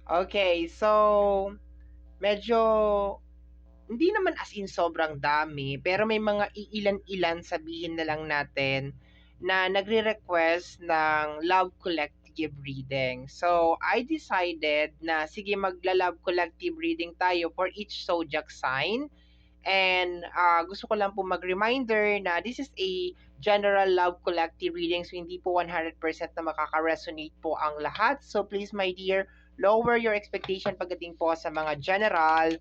Okay, so medyo hindi naman as in sobrang dami, pero may mga iilan-ilan sabihin na lang natin na nagre-request ng love collective reading. So, I decided na sige magla-love collective reading tayo for each zodiac sign. And gusto ko lang po mag-reminder na this is a general love collective reading, so hindi po 100% na makaka-resonate po ang lahat. So please my dear, lower your expectation pagdating po sa mga general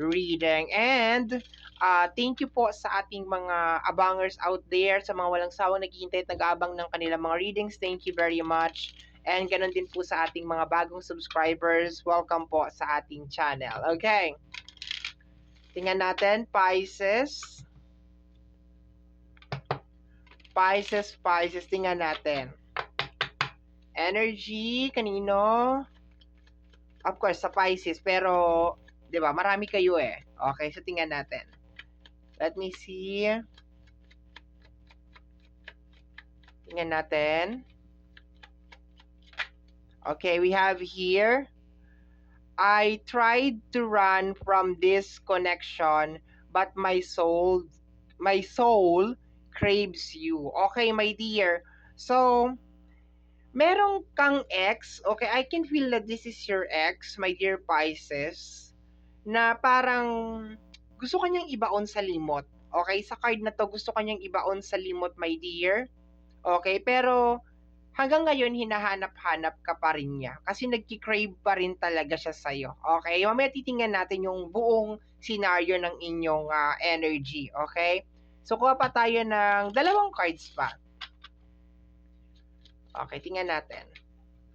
reading. And thank you po sa ating mga abangers out there, sa mga walang sawang naghihintay at nag-aabang ng kanilang mga readings. Thank you very much. And ganun din po sa ating mga bagong subscribers. Welcome po sa ating channel. Okay. Tingnan natin, Pisces. Pisces, tingnan natin. Energy, kanino? Of course, sa Pisces, pero, di ba, marami kayo eh. Okay, so tingnan natin. Let me see. Tingnan natin. Okay, we have here, I tried to run from this connection, but my soul craves you. Okay, my dear. So, merong kang ex, okay, I can feel that this is your ex, my dear Pisces, na parang gusto kanyang ibaon sa limot. Okay, sa card na to, gusto kanyang ibaon sa limot, my dear. Okay, pero hanggang ngayon, hinahanap-hanap ka pa rin niya. Kasi nagki-crave pa rin talaga siya sa'yo. Okay? Mamaya titingnan natin yung buong scenario ng inyong energy. Okay? So, kuha pa tayo ng dalawang cards pa. Okay, tingnan natin.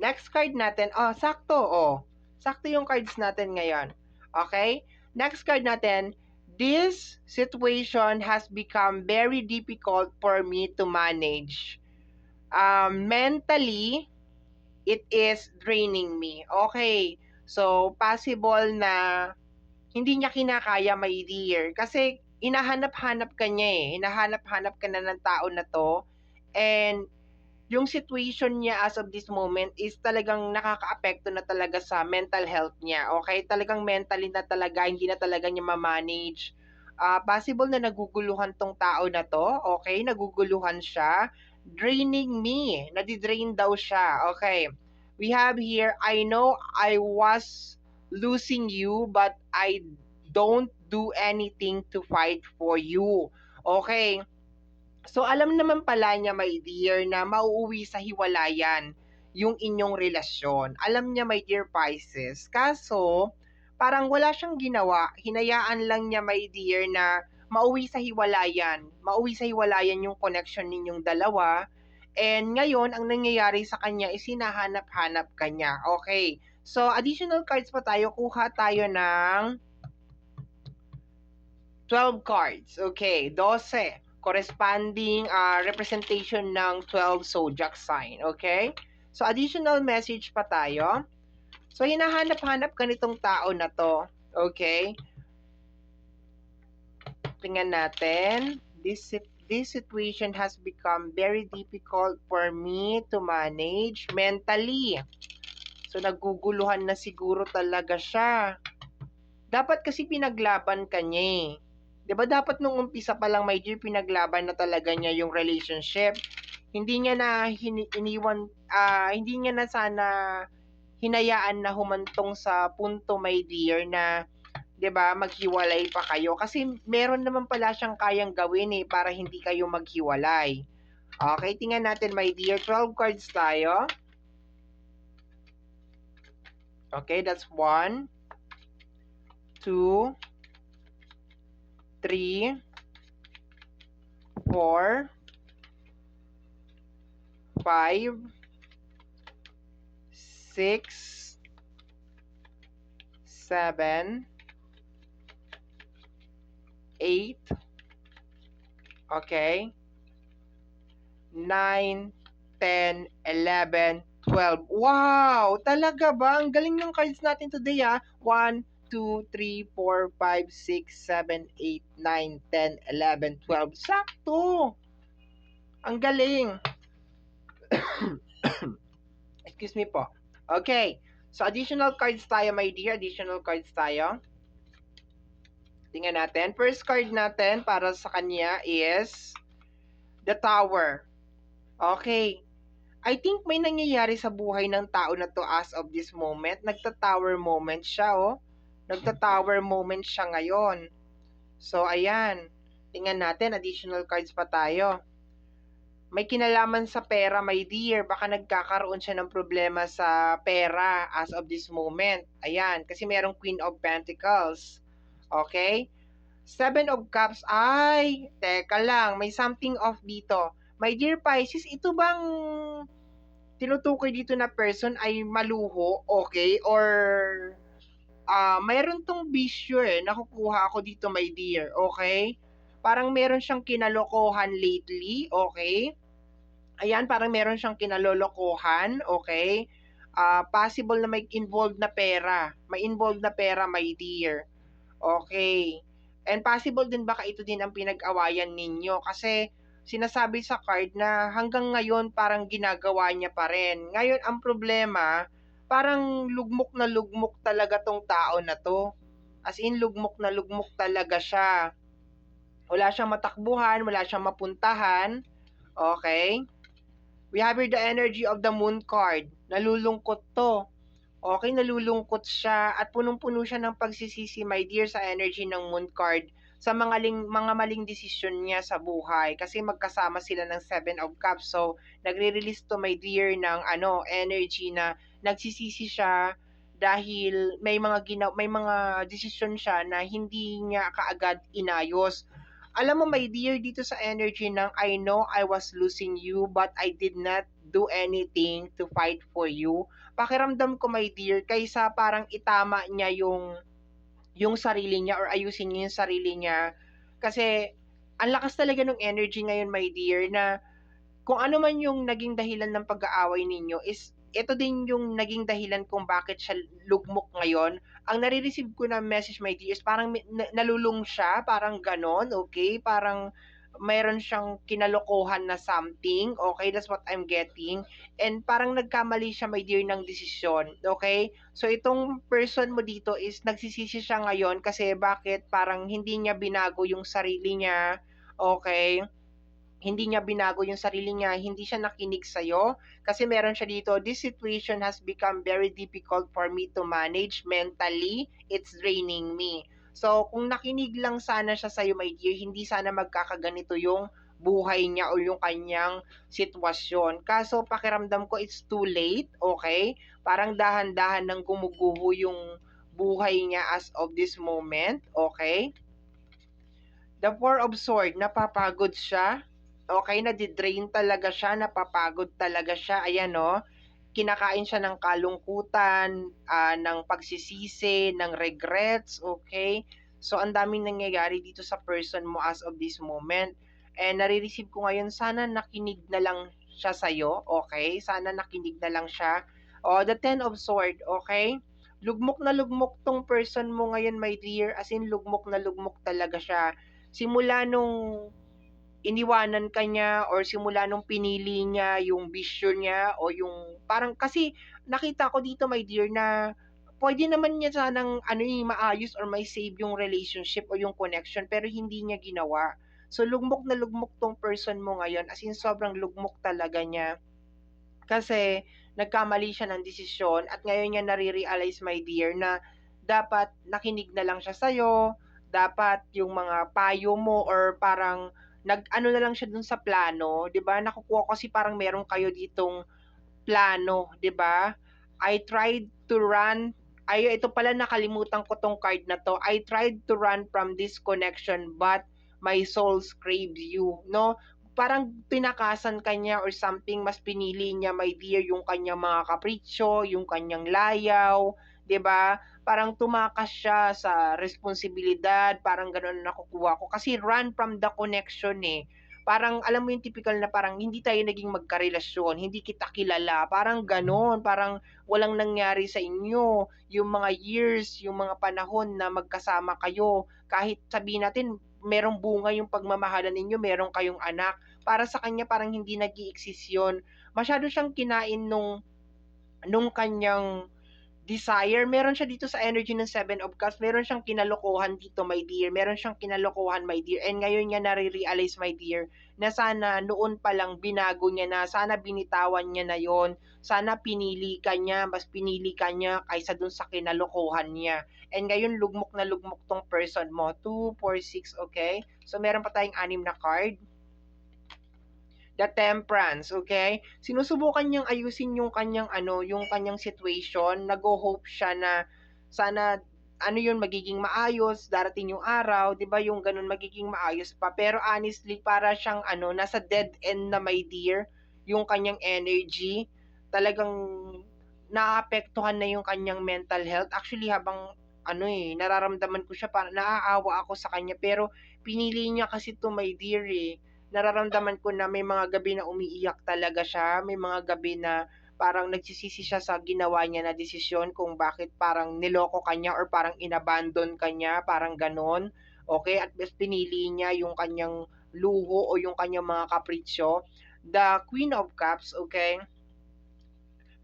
Next card natin. Oh, sakto. Oh. Sakto yung cards natin ngayon. Okay? Next card natin. This situation has become very difficult for me to manage. Mentally, it is draining me. Okay. So, possible na hindi niya kinakaya, my dear. Kasi, hinahanap-hanap ka niya eh. Hinahanap-hanap ka na ng tao na to. And, yung situation niya as of this moment is talagang nakaka-apekto na talaga sa mental health niya. Okay? Talagang mentally na talaga, hindi na talaga niya ma-manage. Possible na naguguluhan tong tao na to. Okay? Naguguluhan siya. Draining me. Nadidrain daw siya. Okay. We have here, I know I was losing you, but I don't do anything to fight for you. Okay. So, alam naman pala niya, my dear, na mauuwi sa hiwalayan yung inyong relasyon. Alam niya, my dear Pisces. Kaso, parang wala siyang ginawa. Hinayaan lang niya, my dear, na mauwi sa hiwalayan. Mauwi sa hiwalayan yung connection ninyong dalawa. And ngayon, ang nangyayari sa kanya is hinahanap-hanap kanya. Okay. So, additional cards pa tayo. Kuha tayo ng 12 cards. Okay, 12. Corresponding representation ng 12 zodiac sign. Okay? So, additional message pa tayo. So, hinahanap-hanap ka nitong tao na to. Okay? Tingnan natin. This situation has become very difficult for me to manage mentally. So, naguguluhan na siguro talaga siya. Dapat kasi pinaglaban ka niya eh. 'Di ba dapat nung umpisa pa lang, my dear, pinaglaban na talaga niya yung relationship. Hindi niya na hindi niya na sana hinayaan na humantong sa punto, my dear, na 'di ba maghiwalay pa kayo kasi meron naman pala siyang kayang gawin eh para hindi kayo maghiwalay. Okay, tingnan natin, my dear. 12 cards tayo. Okay, that's 1, 2, 3, 4, 5, 6, 7, 8, okay, 9, 10, 11, 12. Wow! Talaga ba? Ang galing ng cards natin today 1, 2, 3, 4, 5, 6, 7, 8, 9, 10, 11, 12. Sakto! Ang galing! Excuse me po. Okay. So, additional cards tayo, my dear. Additional cards tayo. Tingnan natin. First card natin para sa kanya is the Tower. Okay. I think may nangyayari sa buhay ng tao na to as of this moment. Nagta-tower moment siya, oh. Nagta-tower moment siya ngayon. So, ayan. Tingnan natin. Additional cards pa tayo. May kinalaman sa pera, my dear. Baka nagkakaroon siya ng problema sa pera as of this moment. Ayan, kasi merong Queen of Pentacles. Okay? Seven of Cups. Ay, teka lang. May something off dito. My dear Pisces, ito bang tinutukoy dito na person ay maluho? Okay? Or mayroon tong bisyo nakukuha ako dito, my dear. Okay? Parang meron siyang kinalokohan lately. Okay? Ayan, parang meron siyang kinalolokohan, okay? Possible na may involved na pera. May involved na pera, my dear. Okay. And possible din baka ito din ang pinag-awayan ninyo kasi sinasabi sa card na hanggang ngayon parang ginagawa niya pa rin. Ngayon, ang problema, parang lugmok na lugmok talaga tong tao na to. As in, lugmok na lugmok talaga siya. Wala siyang matakbuhan, wala siyang mapuntahan. Okay? We have here the energy of the moon card. Nalulungkot to. Okay, nalulungkot siya at punong-puno siya ng pagsisisi, my dear, sa energy ng moon card sa mga maling desisyon niya sa buhay kasi magkasama sila ng Seven of Cups. So, nagre-release to, my dear, ng energy na nagsisisi siya dahil may mga desisyon siya na hindi niya kaagad inayos. Alam mo, my dear, dito sa energy ng I know I was losing you but I did not do anything to fight for you. Pakiramdam ko, my dear, kaysa parang itama niya yung sarili niya or ayusin niya yung sarili niya. Kasi ang lakas talaga ng energy ngayon, my dear, na kung ano man yung naging dahilan ng pag-aaway ninyo is ito din yung naging dahilan kung bakit siya lugmok ngayon. Ang nare-receive ko na message, my dear, is parang nalulung siya, parang ganon, okay? Parang mayroon siyang kinalokohan na something, okay? That's what I'm getting. And parang nagkamali siya, my dear, ng desisyon, okay? So itong person mo dito is nagsisisi siya ngayon kasi bakit parang hindi niya binago yung sarili niya, okay? Hindi niya binago yung sarili niya, hindi siya nakinig sa'yo. Kasi meron siya dito, this situation has become very difficult for me to manage mentally. It's draining me. So, kung nakinig lang sana siya sa'yo, my dear, hindi sana magkakaganito yung buhay niya o yung kanyang sitwasyon. Kaso, pakiramdam ko, it's too late, okay? Parang dahan-dahan nang gumuguho yung buhay niya as of this moment, okay? The Four of Swords, napapagod siya. Okay, nadi-drain talaga siya, napapagod talaga siya. Ayan, no? Kinakain siya ng kalungkutan, ng pagsisisi, ng regrets, okay? So, ang daming nangyayari dito sa person mo as of this moment. And nare-receive ko ngayon, sana nakinig na lang siya sa'yo, okay? Sana nakinig na lang siya. The Ten of Swords, okay? Lugmok na lugmok tong person mo ngayon, my dear. As in, lugmok na lugmok talaga siya. Simula nung iniwanan ka niya or simula nung pinili niya yung vision niya o yung parang kasi nakita ko dito, my dear, na pwede naman niya sanang maayos or may save yung relationship o yung connection pero hindi niya ginawa. So lugmok na lugmok tong person mo ngayon, as in sobrang lugmok talaga niya kasi nagkamali siya ng desisyon at ngayon niya nare-realize, my dear, na dapat nakinig na lang siya sa'yo, dapat yung mga payo mo or parang nag-ano na lang siya dun sa plano, 'di ba? Nakukuha ko kasi parang meron kayo ditong plano, 'di ba? I tried to run. Ay, ito pala, nakalimutan ko tong card na to. I tried to run from this connection but my soul craves you, no? Parang tinakasan kanya or something, mas pinili niya, my dear, yung kanyang mga kapritsyo, yung kanyang layaw, 'di ba? Parang tumakas siya sa responsibilidad, parang gano'n ang nakukuha ko. Kasi run from the connection Parang alam mo yung typical na parang hindi tayo naging magkarelasyon, hindi kita kilala, parang gano'n, parang walang nangyari sa inyo. Yung mga years, yung mga panahon na magkasama kayo, kahit sabihin natin merong bunga yung pagmamahalan ninyo, meron kayong anak, para sa kanya parang hindi nag-i-exist yun. Masyado siyang kinain nung kanyang desire, meron siya dito sa energy ng Seven of Cups, meron siyang kinalokohan dito, my dear. Meron siyang kinalokohan, my dear. And ngayon niya nare-realize, my dear, na sana noon pa lang binago niya na, sana binitawan niya na yon, sana pinili ka niya, mas pinili ka niya kaysa dun sa kinalokohan niya. And ngayon, lugmok na lugmok tong person mo. 2, 4, 6, okay? So, meron pa tayong 6 na card. The Temperance, okay? Sinusubukan niyang ayusin yung kanyang yung kanyang situation. Nag-hope siya na sana yun magiging maayos, darating yung araw, 'di ba? Yung ganun magiging maayos pa. Pero honestly, para siyang nasa dead end na, my dear, yung kanyang energy. Talagang naapektuhan na yung kanyang mental health. Actually, habang nararamdaman ko siya, para naaawa ako sa kanya, pero pinili niya kasi to, my dear, eh. Nararamdaman ko na may mga gabi na umiiyak talaga siya, may mga gabi na parang nagsisisi siya sa ginawa niya na desisyon, kung bakit parang niloko ka niya or parang inabandon ka niya, parang gano'n. Okay, at best pinili niya yung kanyang luho o yung kanyang mga kapritsyo. The Queen of Cups, okay?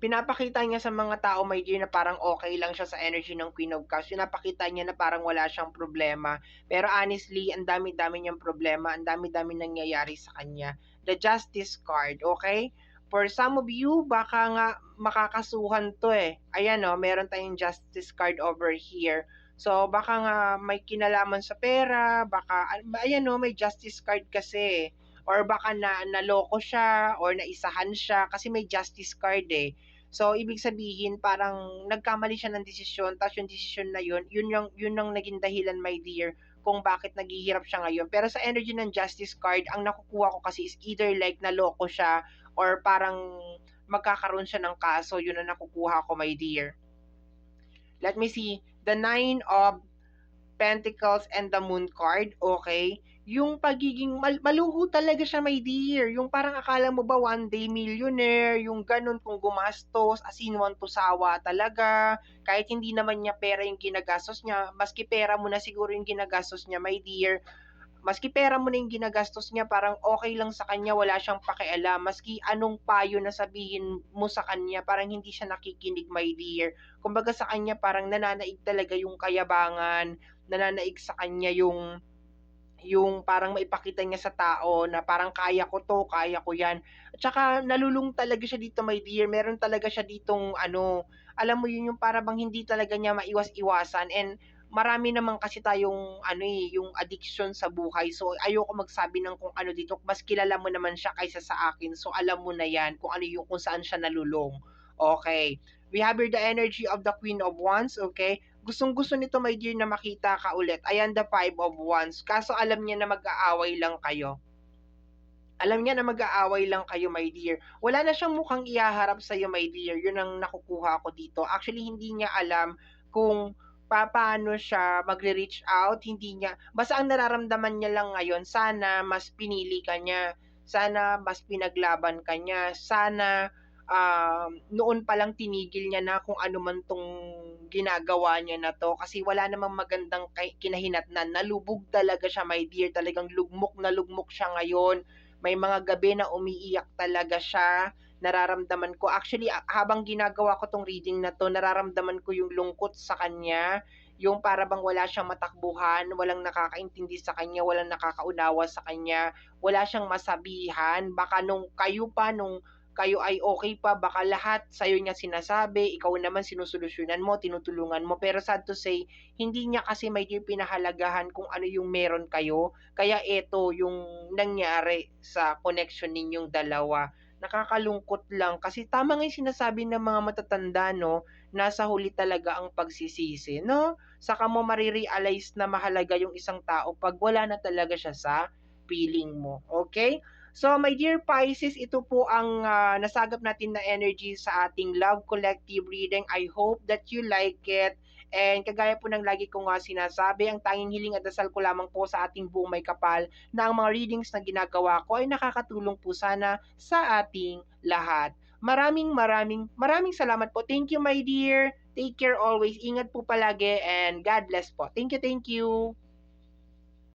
Pinapakita niya sa mga tao, my dear, na parang okay lang siya sa energy ng Queen of Cups. Pinapakita niya na parang wala siyang problema. Pero honestly, ang dami-dami niyang problema, ang dami-dami nangyayari sa kanya. The Justice card, okay? For some of you, baka nga makakasuhan to eh. Ayan o, meron tayong Justice card over here. So, baka nga may kinalaman sa pera, baka, ayan o, may Justice card kasi. Or baka naloko siya, or naisahan siya, kasi may Justice card eh. So, ibig sabihin, parang nagkamali siya ng desisyon, tapos yung desisyon na yun ang naging dahilan, my dear, kung bakit naghihirap siya ngayon. Pero sa energy ng Justice card, ang nakukuha ko kasi is either like naloko siya, or parang magkakaroon siya ng kaso, yun ang nakukuha ko, my dear. Let me see, the 9 of Pentacles and the Moon card, okay? Yung pagiging maluho talaga siya, my dear. Yung parang akala mo ba one day millionaire, yung ganun, kung gumastos, as in one to sawa talaga. Kahit hindi naman niya pera yung ginagastos niya, maski pera mo na siguro yung ginagastos niya, my dear. Maski pera mo na yung ginagastos niya, parang okay lang sa kanya, wala siyang pakialam. Maski anong payo na sabihin mo sa kanya, parang hindi siya nakikinig, my dear. Kumbaga sa kanya, parang nananaig talaga yung kayabangan, nananaig sa kanya yung parang maipakita niya sa tao na parang kaya ko to, kaya ko yan. At saka nalulung talaga siya dito, my dear. Meron talaga siya ditong alam mo yun, yung para bang hindi talaga niya maiwas-iwasan. And marami naman kasi tayong yung addiction sa buhay. So ayoko magsabi ng kung ano dito. Mas kilala mo naman siya kaysa sa akin. So alam mo na yan kung ano yung kung saan siya nalulong. Okay. We have here the energy of the Queen of Wands, okay? Gustong-gusto nito, my dear, na makita ka ulit. Ayan, the 5 of Wands. Kaso alam niya na mag-aaway lang kayo. Alam niya na mag-aaway lang kayo, my dear. Wala na siyang mukhang ihaharap sa'yo, my dear. Yun ang nakukuha ko dito. Actually, hindi niya alam kung paano siya magre-reach out. Hindi niya, basta ang nararamdaman niya lang ngayon, sana mas pinili ka niya. Sana mas pinaglaban ka niya. Sana noon pa lang tinigil niya na kung ano man tong ginagawa niya na to, kasi wala namang magandang kinahinatnan. Nalubog talaga siya, my dear. Talagang lugmok na lugmok siya ngayon. May mga gabi na umiiyak talaga siya. Nararamdaman ko. Actually, habang ginagawa ko tong reading na to, nararamdaman ko yung lungkot sa kanya. Yung para bang wala siyang matakbuhan, walang nakakaintindi sa kanya, walang nakakaunawa sa kanya, wala siyang masabihan. Baka nung kayo ay okay pa, baka lahat sa'yo niya sinasabi, ikaw naman sinusolusyunan mo, tinutulungan mo. Pero sad to say, hindi niya kasi, my dear, pinahalagahan kung ano yung meron kayo. Kaya eto yung nangyari sa connection ninyong dalawa. Nakakalungkot lang kasi tama nga yung sinasabi ng mga matatanda, no? Nasa huli talaga ang pagsisisi, no? Saka mo marirealize na mahalaga yung isang tao pag wala na talaga siya sa feeling mo. Okay? So, my dear Pisces, ito po ang nasagap natin na energy sa ating Love Collective reading. I hope that you like it. And kagaya po ng lagi kong sinasabi, ang tanging hiling at dasal ko lamang po sa ating buong may kapal na ang mga readings na ginagawa ko ay nakakatulong po sana sa ating lahat. Maraming salamat po. Thank you, my dear. Take care always. Ingat po palagi and God bless po. Thank you, thank you.